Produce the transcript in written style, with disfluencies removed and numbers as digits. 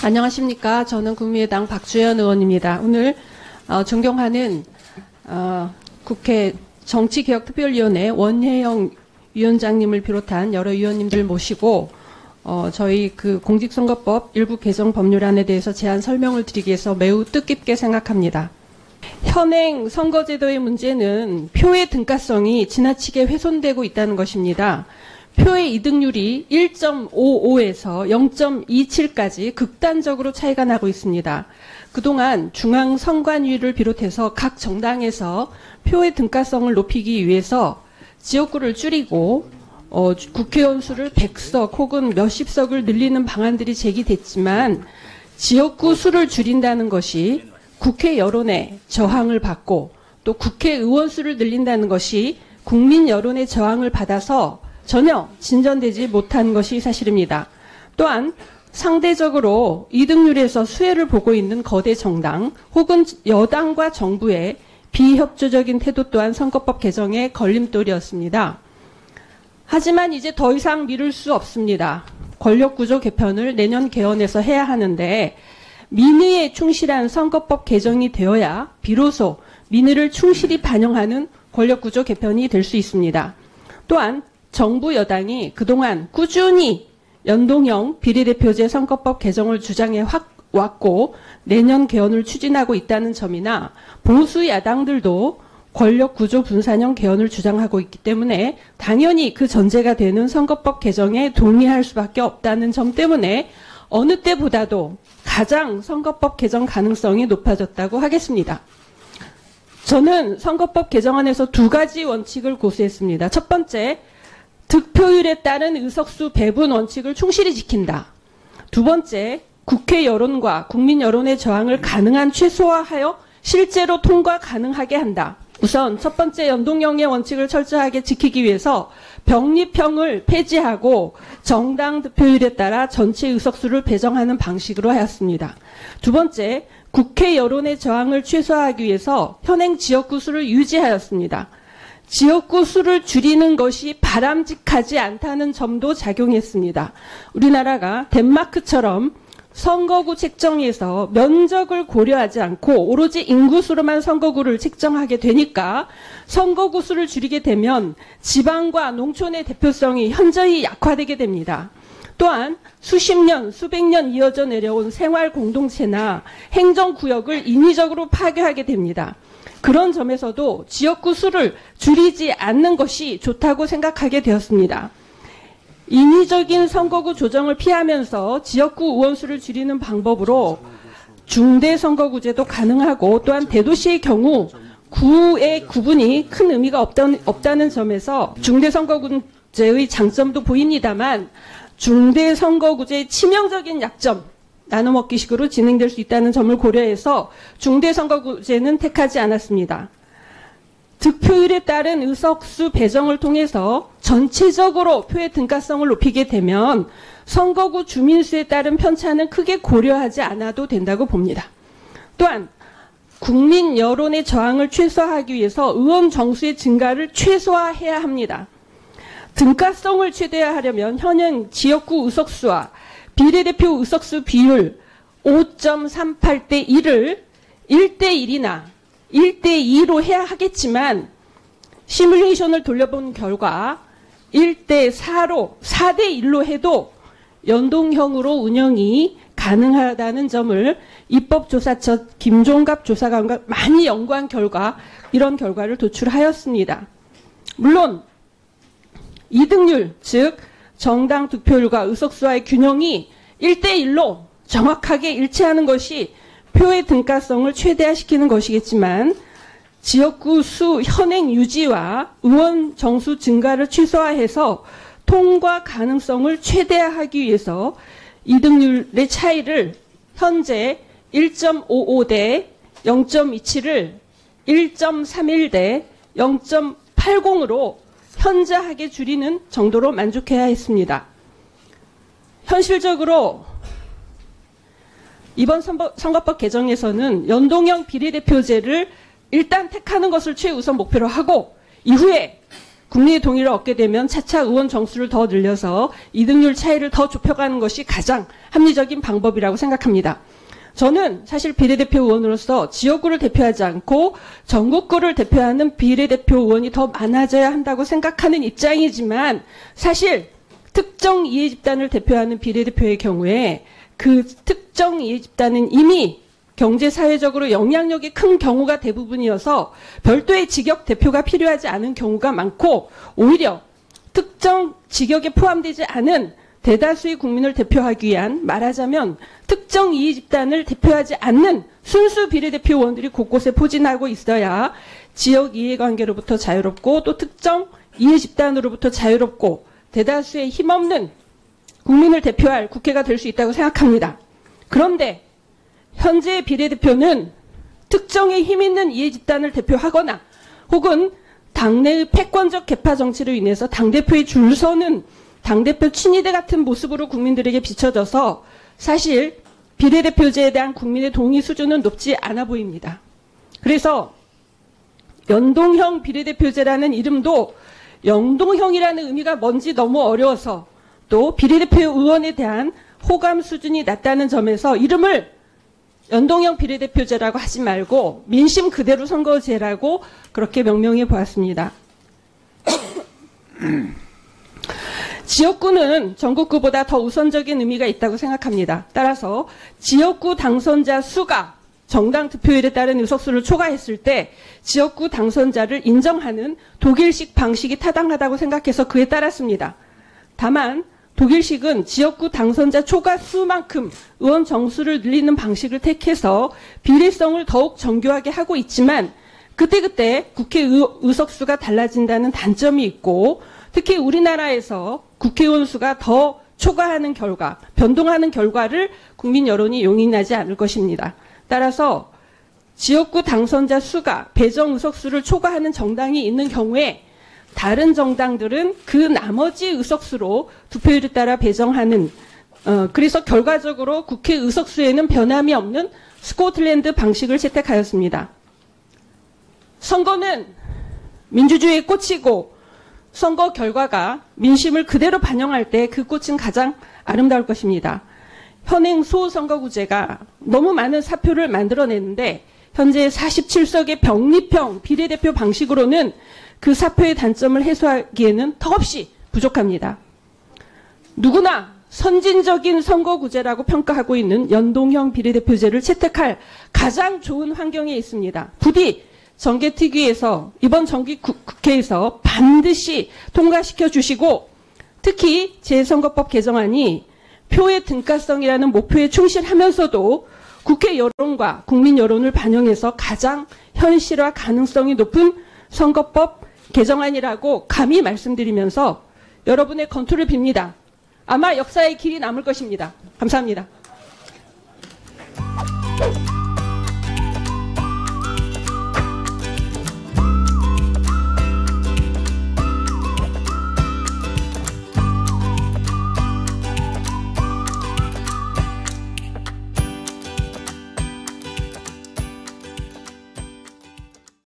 안녕하십니까. 저는 국민의당 박주연 의원입니다. 오늘 존경하는 국회 정치개혁특별위원회 원혜영 위원장님을 비롯한 여러 위원님들 모시고 저희 공직선거법 일부 개정 법률안에 대해서 제안 설명을 드리기 위해서 매우 뜻깊게 생각합니다. 현행 선거제도의 문제는 표의 등가성이 지나치게 훼손되고 있다는 것입니다. 표의 이득률이 1.55에서 0.27까지 극단적으로 차이가 나고 있습니다. 그동안 중앙선관위를 비롯해서 각 정당에서 표의 등가성을 높이기 위해서 지역구를 줄이고 국회의원 수를 100석 혹은 몇십 석을 늘리는 방안들이 제기됐지만 지역구 수를 줄인다는 것이 국회 여론의 저항을 받고 또 국회의원 수를 늘린다는 것이 국민 여론의 저항을 받아서 전혀 진전되지 못한 것이 사실입니다. 또한 상대적으로 이득률에서 수혜를 보고 있는 거대 정당 혹은 여당과 정부의 비협조적인 태도 또한 선거법 개정의 걸림돌이었습니다. 하지만 이제 더 이상 미룰 수 없습니다. 권력구조 개편을 내년 개헌에서 해야 하는데 민의에 충실한 선거법 개정이 되어야 비로소 민의를 충실히 반영하는 권력구조 개편이 될 수 있습니다. 또한 정부 여당이 그동안 꾸준히 연동형 비례대표제 선거법 개정을 주장해 왔고 내년 개헌을 추진하고 있다는 점이나 보수 야당들도 권력구조 분산형 개헌을 주장하고 있기 때문에 당연히 그 전제가 되는 선거법 개정에 동의할 수밖에 없다는 점 때문에 어느 때보다도 가장 선거법 개정 가능성이 높아졌다고 하겠습니다. 저는 선거법 개정안에서 두 가지 원칙을 고수했습니다. 첫 번째, 득표율에 따른 의석수 배분 원칙을 충실히 지킨다. 두 번째, 국회 여론과 국민 여론의 저항을 가능한 최소화하여 실제로 통과 가능하게 한다. 우선 첫 번째 연동형의 원칙을 철저하게 지키기 위해서 병립형을 폐지하고 정당 득표율에 따라 전체 의석수를 배정하는 방식으로 하였습니다. 두 번째, 국회 여론의 저항을 최소화하기 위해서 현행 지역구 수를 유지하였습니다. 지역구 수를 줄이는 것이 바람직하지 않다는 점도 작용했습니다. 우리나라가 덴마크처럼 선거구 책정에서 면적을 고려하지 않고 오로지 인구수로만 선거구를 책정하게 되니까 선거구 수를 줄이게 되면 지방과 농촌의 대표성이 현저히 약화되게 됩니다. 또한 수십 년, 수백 년 이어져 내려온 생활 공동체나 행정구역을 인위적으로 파괴하게 됩니다. 그런 점에서도 지역구 수를 줄이지 않는 것이 좋다고 생각하게 되었습니다. 인위적인 선거구 조정을 피하면서 지역구 의원수를 줄이는 방법으로 중대선거구제도 가능하고 또한 대도시의 경우 구의 구분이 큰 의미가 없다는 점에서 중대선거구제의 장점도 보입니다만 중대선거구제의 치명적인 약점, 나눠먹기식으로 진행될 수 있다는 점을 고려해서 중대선거구제는 택하지 않았습니다. 득표율에 따른 의석수 배정을 통해서 전체적으로 표의 등가성을 높이게 되면 선거구 주민수에 따른 편차는 크게 고려하지 않아도 된다고 봅니다. 또한 국민 여론의 저항을 최소화하기 위해서 의원 정수의 증가를 최소화해야 합니다. 등가성을 최대화하려면 현행 지역구 의석수와 비례대표 의석수 비율 5.38대 1을 1대 1이나 1대 2로 해야 하겠지만 시뮬레이션을 돌려본 결과 1대 4로 4대 1로 해도 연동형으로 운영이 가능하다는 점을 입법조사처 김종갑 조사관과 많이 연구한 결과 이런 결과를 도출하였습니다. 물론 이득률, 즉 정당 득표율과 의석수와의 균형이 1대 1로 정확하게 일치하는 것이 표의 등가성을 최대화시키는 것이겠지만 지역구 수 현행 유지와 의원 정수 증가를 최소화해서 통과 가능성을 최대화하기 위해서 이득률의 차이를 현재 1.55대 0.27을 1.31대 0.80으로 현저하게 줄이는 정도로 만족해야 했습니다. 현실적으로 이번 선거법 개정에서는 연동형 비례대표제를 일단 택하는 것을 최우선 목표로 하고 이후에 국민의 동의를 얻게 되면 차차 의원 정수를 더 늘려서 이득률 차이를 더 좁혀가는 것이 가장 합리적인 방법이라고 생각합니다. 저는 사실 비례대표 의원으로서 지역구를 대표하지 않고 전국구를 대표하는 비례대표 의원이 더 많아져야 한다고 생각하는 입장이지만 사실 특정 이해집단을 대표하는 비례대표의 경우에 그 특정 이해집단은 이미 경제사회적으로 영향력이 큰 경우가 대부분이어서 별도의 직역 대표가 필요하지 않은 경우가 많고 오히려 특정 직역에 포함되지 않은 대다수의 국민을 대표하기 위한 말하자면 특정 이해집단을 대표하지 않는 순수 비례대표 의원들이 곳곳에 포진하고 있어야 지역 이해관계로부터 자유롭고 또 특정 이해집단으로부터 자유롭고 대다수의 힘없는 국민을 대표할 국회가 될 수 있다고 생각합니다. 그런데 현재의 비례대표는 특정의 힘있는 이해집단을 대표하거나 혹은 당내의 패권적 계파 정치로 인해서 당대표의 줄 서는 당대표 친위대 같은 모습으로 국민들에게 비춰져서 사실 비례대표제에 대한 국민의 동의 수준은 높지 않아 보입니다. 그래서 연동형 비례대표제라는 이름도 연동형이라는 의미가 뭔지 너무 어려워서 또 비례대표 의원에 대한 호감 수준이 낮다는 점에서 이름을 연동형 비례대표제라고 하지 말고 민심 그대로 선거제라고 그렇게 명명해 보았습니다. 지역구는 전국구보다 더 우선적인 의미가 있다고 생각합니다. 따라서 지역구 당선자 수가 정당 득표율에 따른 의석수를 초과했을 때 지역구 당선자를 인정하는 독일식 방식이 타당하다고 생각해서 그에 따랐습니다. 다만 독일식은 지역구 당선자 초과 수만큼 의원 정수를 늘리는 방식을 택해서 비례성을 더욱 정교하게 하고 있지만 그때그때 국회 의석수가 달라진다는 단점이 있고 특히 우리나라에서 국회의원 수가 더 초과하는 결과, 변동하는 결과를 국민 여론이 용인하지 않을 것입니다. 따라서 지역구 당선자 수가 배정 의석수를 초과하는 정당이 있는 경우에 다른 정당들은 그 나머지 의석수로 득표율에 따라 배정하는 그래서 결과적으로 국회 의석수에는 변함이 없는 스코틀랜드 방식을 채택하였습니다. 선거는 민주주의의 꽃이고 선거 결과가 민심을 그대로 반영할 때 그 꽃은 가장 아름다울 것입니다. 현행 소선거구제가 너무 많은 사표를 만들어내는데 현재 47석의 병립형 비례대표 방식으로는 그 사표의 단점을 해소하기에는 턱없이 부족합니다. 누구나 선진적인 선거구제라고 평가하고 있는 연동형 비례대표제를 채택할 가장 좋은 환경에 있습니다. 부디 정개특위에서 이번 정기국회에서 반드시 통과시켜 주시고 특히 재선거법 개정안이 표의 등가성이라는 목표에 충실하면서도 국회 여론과 국민 여론을 반영해서 가장 현실화 가능성이 높은 선거법 개정안이라고 감히 말씀드리면서 여러분의 건투를 빕니다. 아마 역사의 길이 남을 것입니다. 감사합니다.